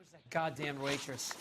Where's that goddamn waitress?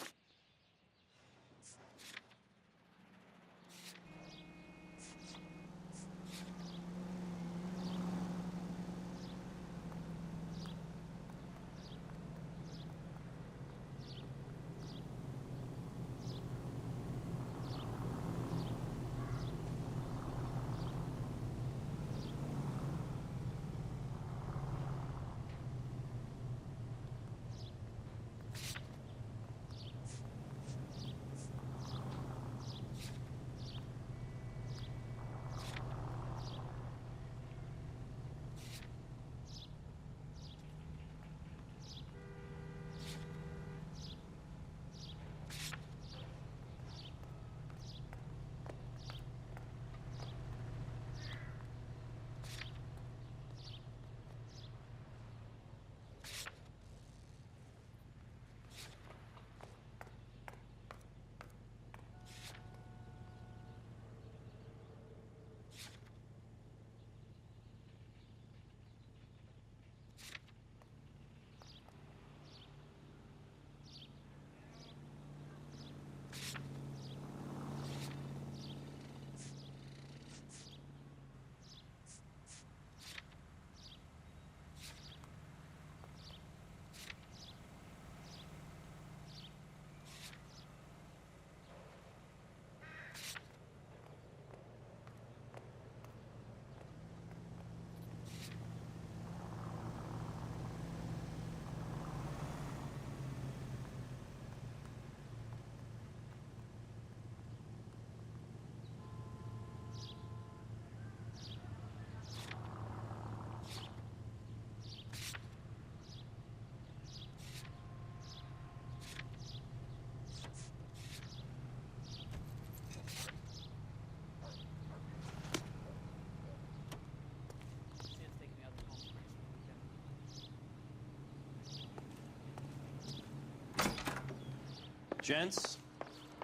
Gents,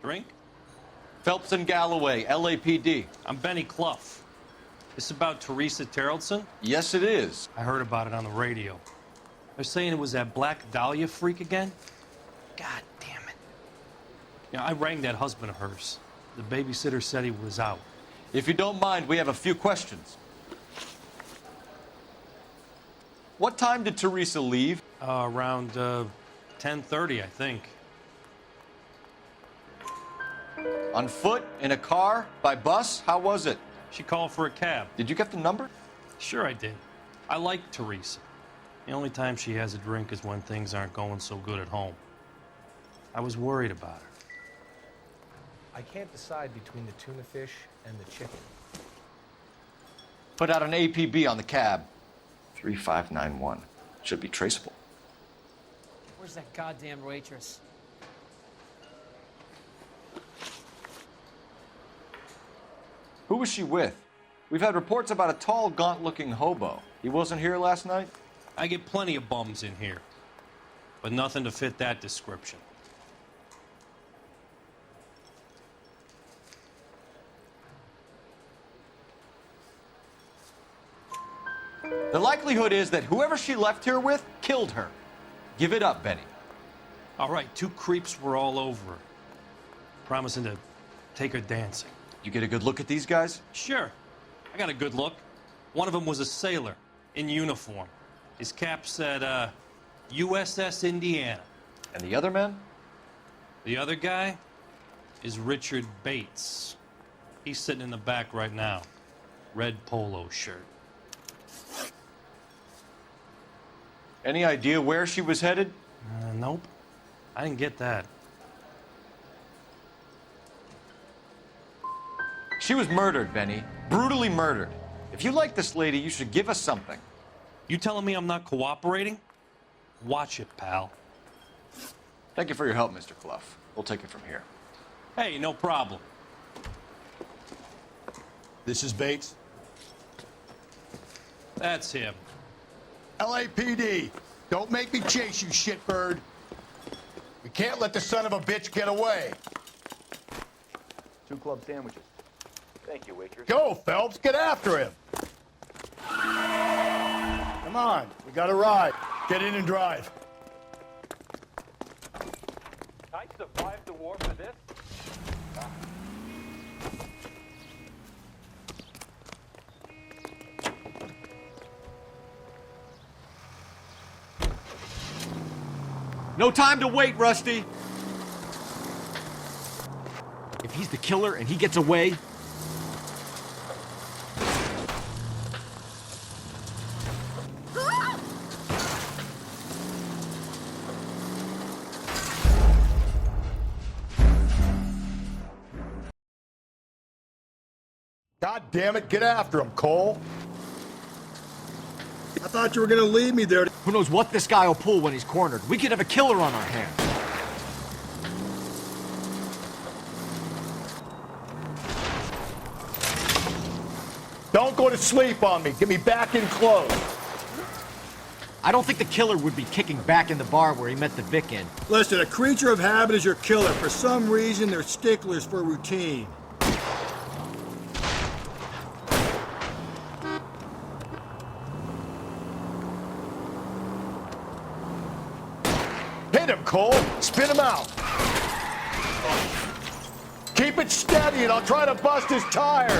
drink? Phelps and Galloway, LAPD. I'm Benny Clough. This is about Teresa Terrellson? Yes, it is. I heard about it on the radio. They're saying it was that Black Dahlia freak again? God damn it. You know, I rang that husband of hers. The babysitter said he was out. If you don't mind, we have a few questions. What time did Teresa leave? Around 10:30, I think. On foot? In a car? By bus? How was it? She called for a cab. Did you get the number? Sure I did. I like Teresa. The only time she has a drink is when things aren't going so good at home. I was worried about her. I can't decide between the tuna fish and the chicken. Put out an APB on the cab. 3591. Should be traceable. Where's that goddamn waitress? Who was she with? We've had reports about a tall, gaunt-looking hobo. He wasn't here last night? I get plenty of bums in here, but nothing to fit that description. The likelihood is that whoever she left here with killed her. Give it up, Benny. All right, two creeps were all over her, promising to take her dancing. You get a good look at these guys? Sure, I got a good look. One of them was a sailor in uniform. His cap said, USS Indiana. And the other men? The other guy is Richard Bates. He's sitting in the back right now. Red polo shirt. Any idea where she was headed? Nope. I didn't get that. She was murdered, Benny. Brutally murdered. If you like this lady, you should give us something. You telling me I'm not cooperating? Watch it, pal. Thank you for your help, Mr. Clough. We'll take it from here. Hey, no problem. This is Bates. That's him. LAPD, don't make me chase you, shitbird. We can't let the son of a bitch get away. 2 club sandwiches. Thank you, waitress. Go, Phelps, get after him. Come on, we got a ride. Get in and drive. survived the war for this? No time to wait, Rusty. If he's the killer and he gets away... God damn it, get after him, Cole. I thought you were gonna leave me there. Who knows what this guy will pull when he's cornered? We could have a killer on our hands. Don't go to sleep on me. Get me back in close. I don't think the killer would be kicking back in the bar where he met the Vic in. Listen, a creature of habit is your killer. For some reason, they're sticklers for routine. Hit him, Cole. Spin him out. Keep it steady and I'll try to bust his tires.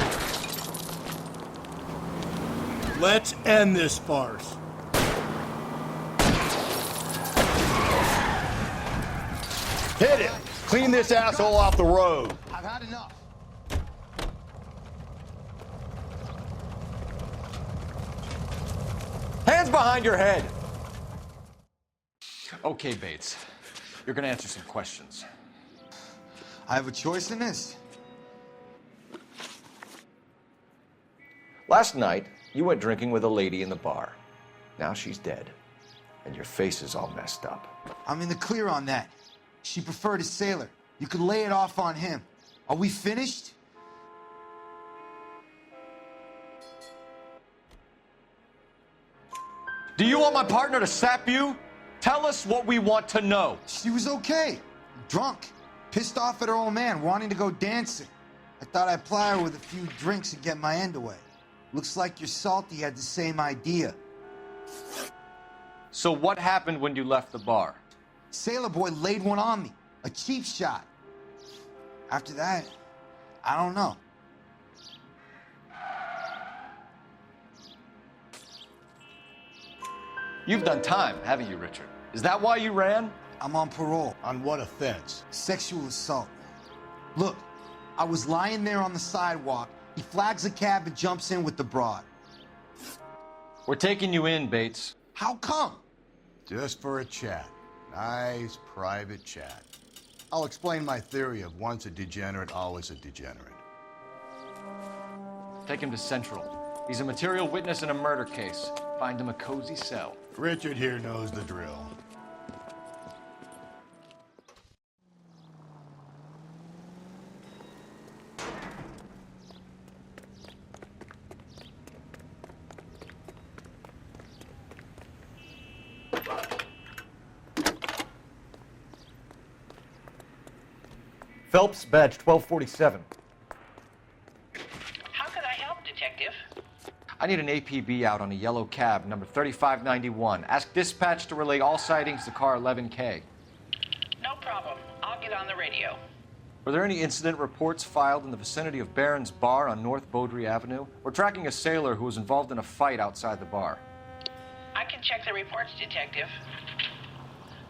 Let's end this farce. Hit him. Clean this asshole off the road. I've had enough. Hands behind your head. Okay, Bates. You're gonna answer some questions. I have a choice in this. Last night, you went drinking with a lady in the bar. Now she's dead. And your face is all messed up. I'm in the clear on that. She preferred a sailor. You could lay it off on him. Are we finished? Do you want my partner to sap you? Tell us what we want to know. She was okay. Drunk. Pissed off at her old man, wanting to go dancing. I thought I'd ply her with a few drinks and get my end away. Looks like your Salty had the same idea. So what happened when you left the bar? Sailor boy laid one on me. A cheap shot. After that, I don't know. You've done time, haven't you, Richard? Is that why you ran? I'm on parole. On what offense? Sexual assault. Look, I was lying there on the sidewalk. He flags a cab and jumps in with the broad. We're taking you in, Bates. How come? Just for a chat. Nice private chat. I'll explain my theory of once a degenerate, always a degenerate. Take him to Central. He's a material witness in a murder case. Find him a cozy cell. Richard here knows the drill. Phelps, badge 1247. How can I help, Detective? I need an APB out on a yellow cab, number 3591. Ask dispatch to relay all sightings to car 11K. No problem. I'll get on the radio. Were there any incident reports filed in the vicinity of Barron's Bar on North Beaudry Avenue? We're tracking a sailor who was involved in a fight outside the bar. I can check the reports, Detective.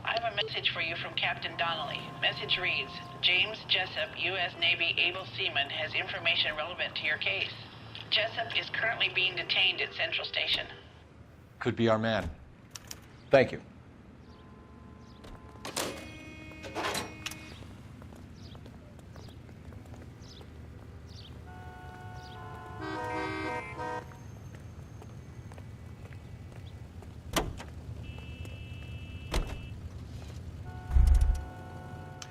I have a message for you from Captain Donnelly. Message reads, James Jessup, U.S. Navy able seaman, has information relevant to your case. Jessup is currently being detained at Central Station. Could be our man. Thank you.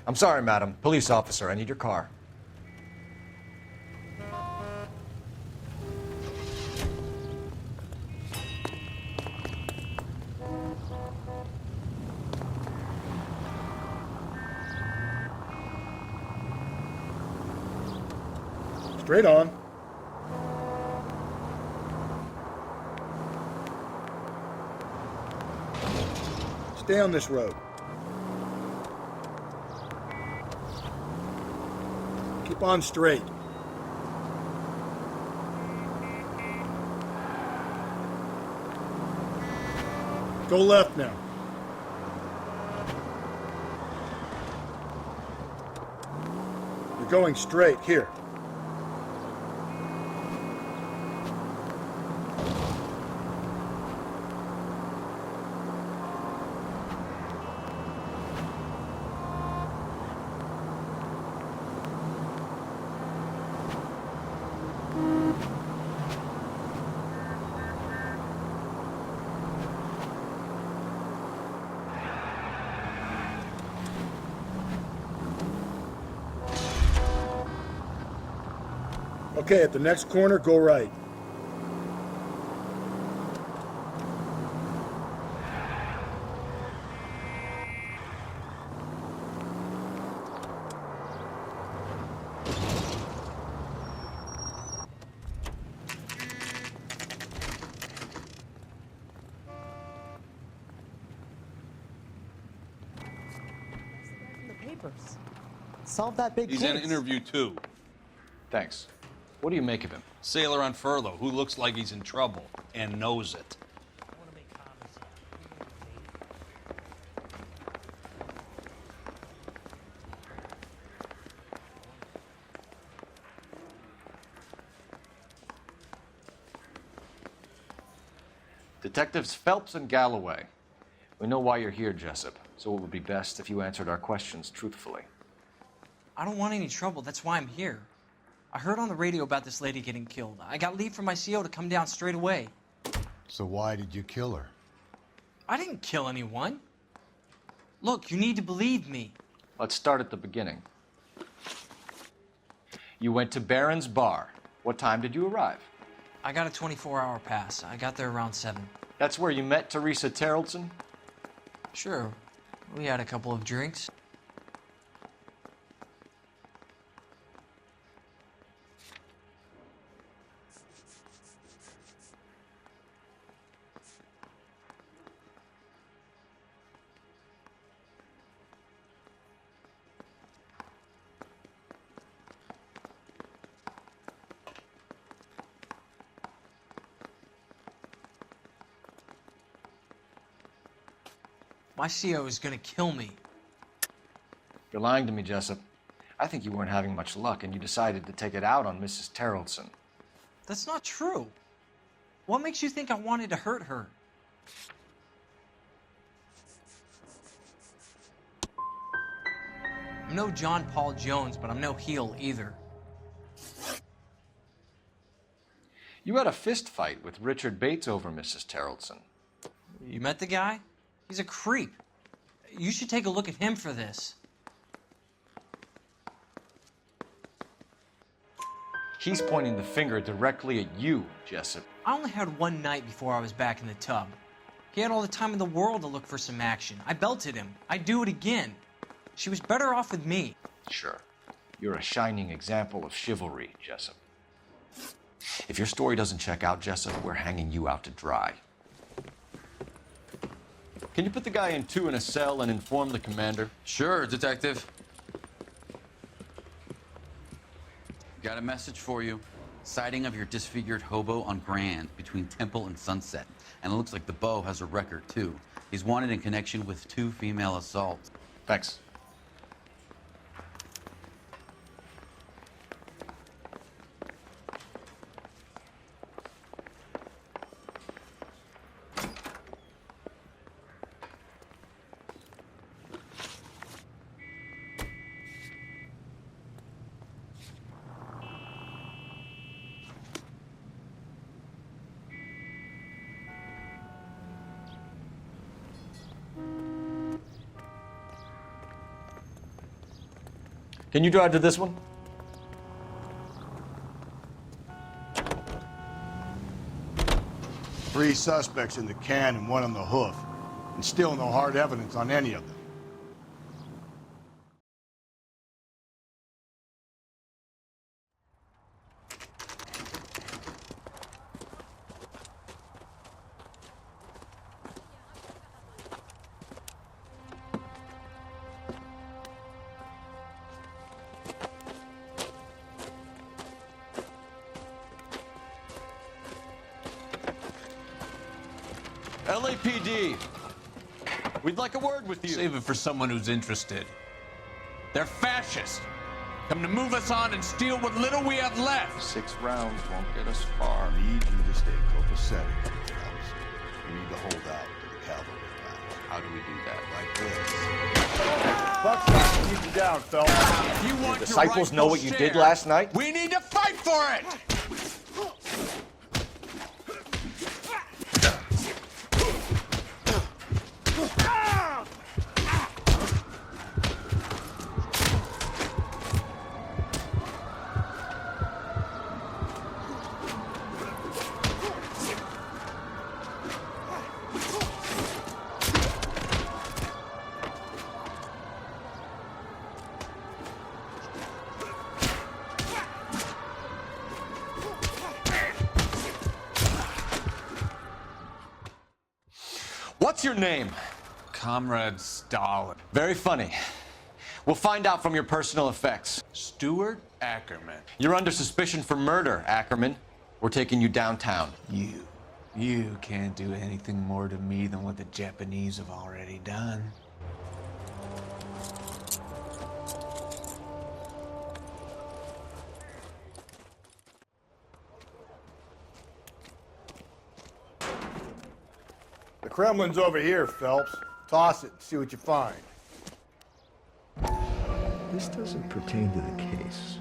I'm sorry, madam. Police officer, I need your car. Straight on. Stay on this road. Keep on straight. Go left now. You're going straight. Here. Okay, at the next corner, go right. The papers. Solve that big He's case. in interview 2. Thanks. What do you make of him? Sailor on furlough who looks like he's in trouble and knows it. Detectives Phelps and Galloway. We know why you're here, Jessup, so it would be best if you answered our questions truthfully. I don't want any trouble. That's why I'm here. I heard on the radio about this lady getting killed. I got leave from my CO to come down straight away. So why did you kill her? I didn't kill anyone. Look, you need to believe me. Let's start at the beginning. You went to Barron's Bar. What time did you arrive? I got a 24-hour pass. I got there around 7. That's where you met Teresa Terrellson? Sure. We had a couple of drinks. My CO is gonna kill me. You're lying to me, Jessup. I think you weren't having much luck and you decided to take it out on Mrs. Terrellson. That's not true. What makes you think I wanted to hurt her? I'm no John Paul Jones, but I'm no heel either. You had a fist fight with Richard Bates over Mrs. Terrellson. You met the guy? He's a creep. You should take a look at him for this. He's pointing the finger directly at you, Jessup. I only had one night before I was back in the tub. He had all the time in the world to look for some action. I belted him. I'd do it again. She was better off with me. Sure. You're a shining example of chivalry, Jessup. If your story doesn't check out, Jessup, we're hanging you out to dry. Can you put the guy in 2 in a cell and inform the commander? Sure, Detective. Got a message for you. Sighting of your disfigured hobo on Grand between Temple and Sunset. And it looks like the Beau has a record, too. He's wanted in connection with 2 female assaults. Thanks. Can you drive to this one? 3 suspects in the can and 1 on the hoof. And still no hard evidence on any of them. LAPD. We'd like a word with you. Save it for someone who's interested. They're fascists. Come to move us on and steal what little we have left. 6 rounds won't get us far. I need you to stay copacetic, Phelps. We need to hold out to the cavalry now. How do we do that? Like this. Buckshot, keep you down, Phelps. If you want Your disciples know what you did last night? We need to fight for it! What's your name? Comrade Stalin. Very funny. We'll find out from your personal effects. Stuart Ackerman. You're under suspicion for murder, Ackerman. We're taking you downtown. You can't do anything more to me than what the Japanese have already done. The Kremlin's over here, Phelps. Toss it and see what you find. This doesn't pertain to the case.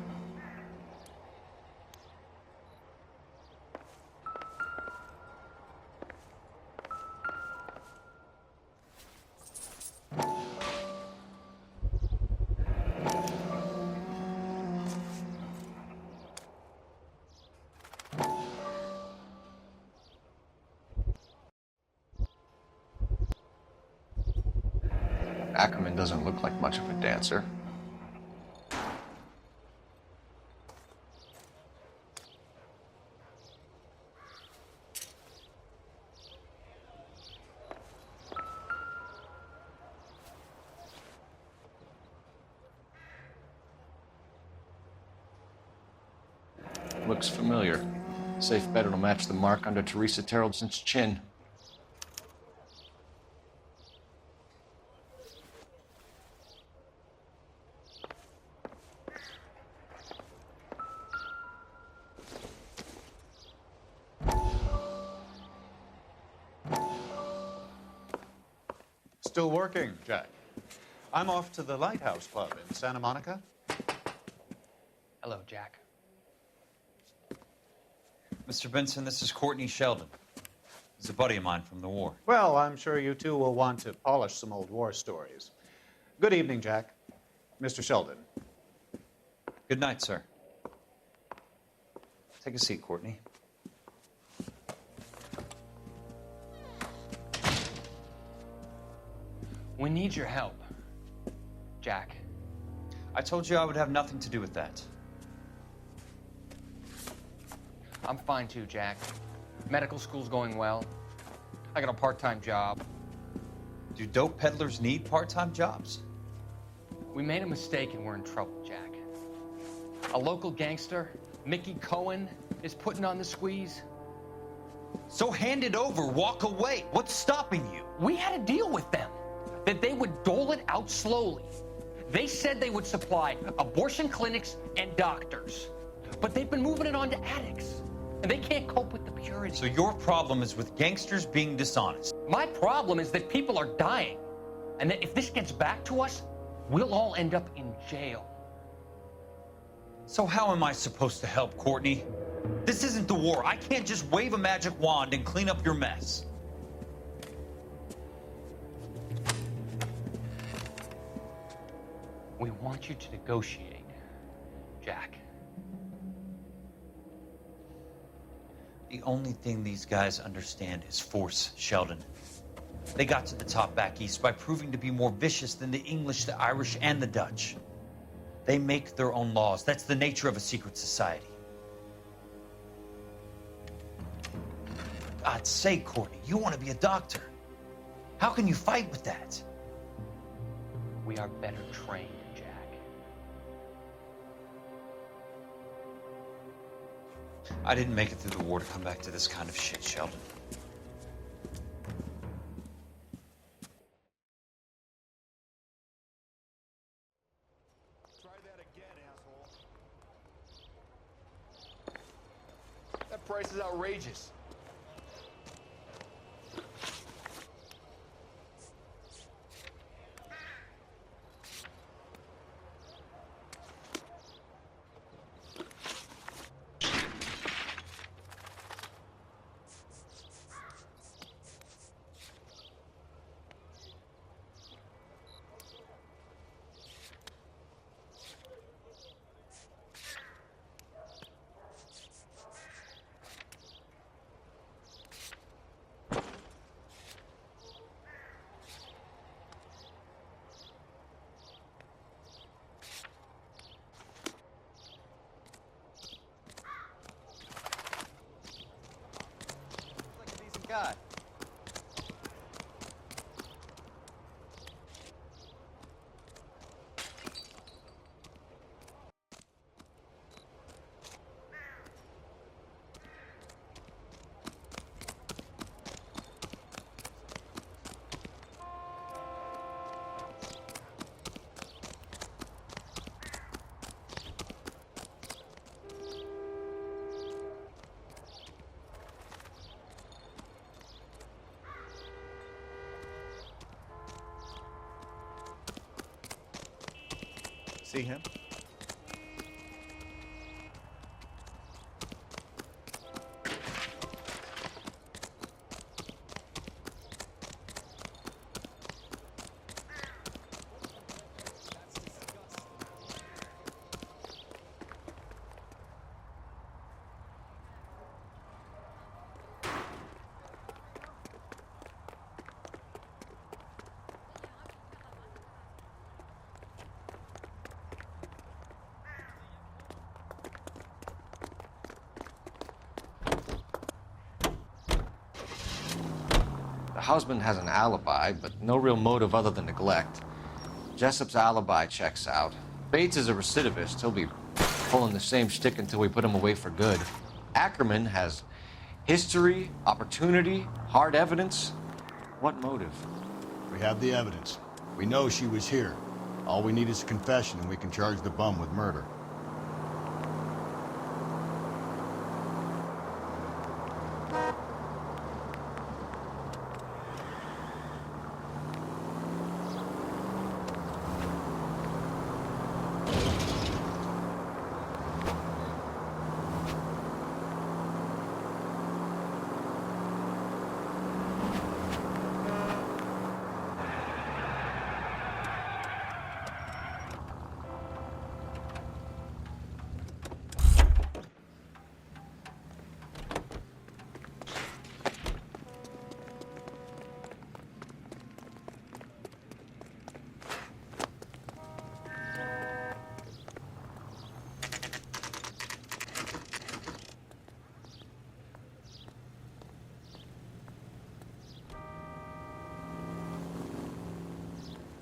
Ackerman doesn't look like much of a dancer. Looks familiar. Safe bet it'll match the mark under Teresa Terrelson's chin. Still working, Jack. I'm off to the Lighthouse Club in Santa Monica. Hello, Jack. Mr. Benson, this is Courtney Sheldon. He's a buddy of mine from the war. Well, I'm sure you two will want to polish some old war stories. Good evening, Jack. Mr. Sheldon. Good night, sir. Take a seat, Courtney. We need your help, Jack. I told you I would have nothing to do with that. I'm fine too, Jack. Medical school's going well. I got a part-time job. Do dope peddlers need part-time jobs? We made a mistake and we're in trouble, Jack. A local gangster, Mickey Cohen, is putting on the squeeze. So hand it over, walk away. What's stopping you? We had a deal with them that they would dole it out slowly. They said they would supply abortion clinics and doctors, but they've been moving it on to addicts, and they can't cope with the purity. So your problem is with gangsters being dishonest. My problem is that people are dying, and that if this gets back to us, we'll all end up in jail. So how am I supposed to help, Courtney? This isn't the war. I can't just wave a magic wand and clean up your mess. We want you to negotiate, Jack. The only thing these guys understand is force, Sheldon. They got to the top back east by proving to be more vicious than the English, the Irish, and the Dutch. They make their own laws. That's the nature of a secret society. God's sake, Courtney, you want to be a doctor. How can you fight with that? We are better trained, Jack. I didn't make it through the war to come back to this kind of shit, Sheldon. outrageous. God. See him? The husband has an alibi, but no real motive other than neglect. Jessup's alibi checks out. Bates is a recidivist. He'll be pulling the same shtick until we put him away for good. Ackerman has history, opportunity, hard evidence. What motive? We have the evidence. We know she was here. All we need is a confession, and we can charge the bum with murder.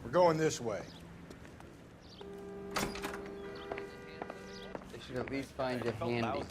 We're going this way. They should at least find you handy.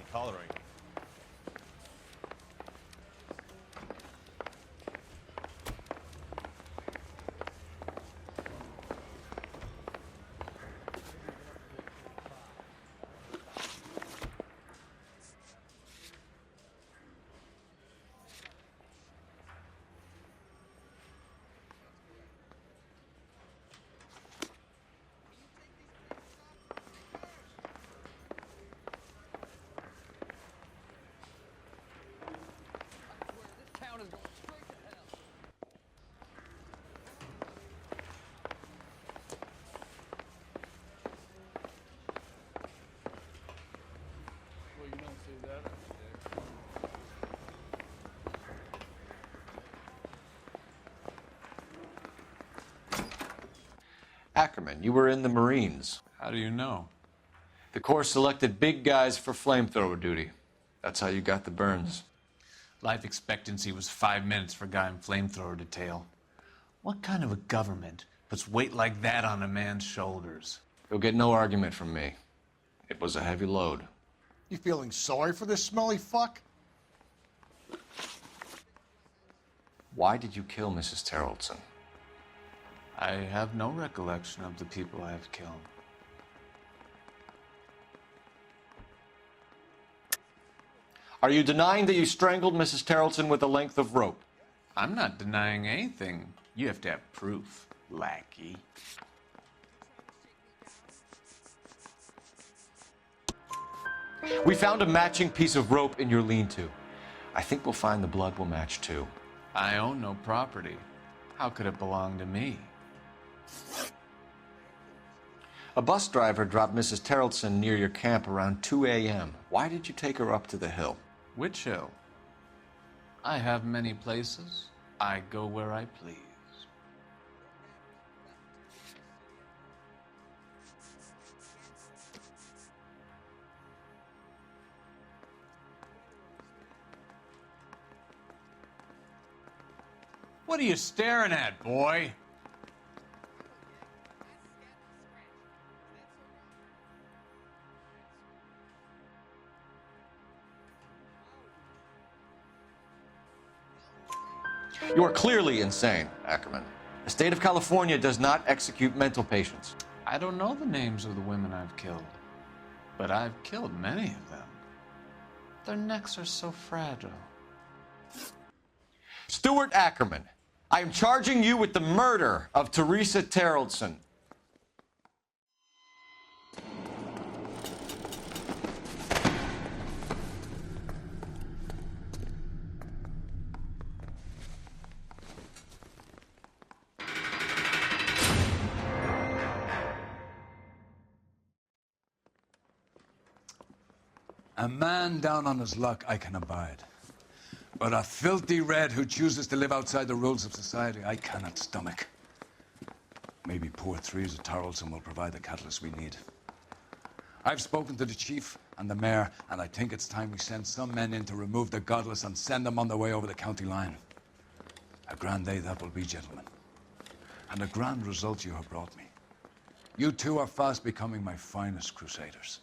Ackerman, you were in the Marines. How do you know? The Corps selected big guys for flamethrower duty. That's how you got the burns. Life expectancy was 5 minutes for a guy in flamethrower detail. What kind of a government puts weight like that on a man's shoulders? You'll get no argument from me. It was a heavy load. You feeling sorry for this smelly fuck? Why did you kill Mrs. Terrelson? I have no recollection of the people I have killed. Are you denying that you strangled Mrs. Tarleton with a length of rope? I'm not denying anything. You have to have proof, lackey. We found a matching piece of rope in your lean-to. I think we'll find the blood will match too. I own no property. How could it belong to me? A bus driver dropped Mrs. Tarleton near your camp around 2 a.m. Why did you take her up to the hill? Which hill? I have many places. I go where I please. What are you staring at, boy? You are clearly insane, Ackerman. The state of California does not execute mental patients. I don't know the names of the women I've killed, but I've killed many of them. Their necks are so fragile. Stuart Ackerman, I am charging you with the murder of Teresa Tarleton. A man down on his luck I can abide. But a filthy red who chooses to live outside the rules of society, I cannot stomach. Maybe poor Teresa Tarleton will provide the catalyst we need. I've spoken to the chief and the mayor, and I think it's time we send some men in to remove the godless and send them on their way over the county line. A grand day that will be, gentlemen. And a grand result you have brought me. You two are fast becoming my finest crusaders.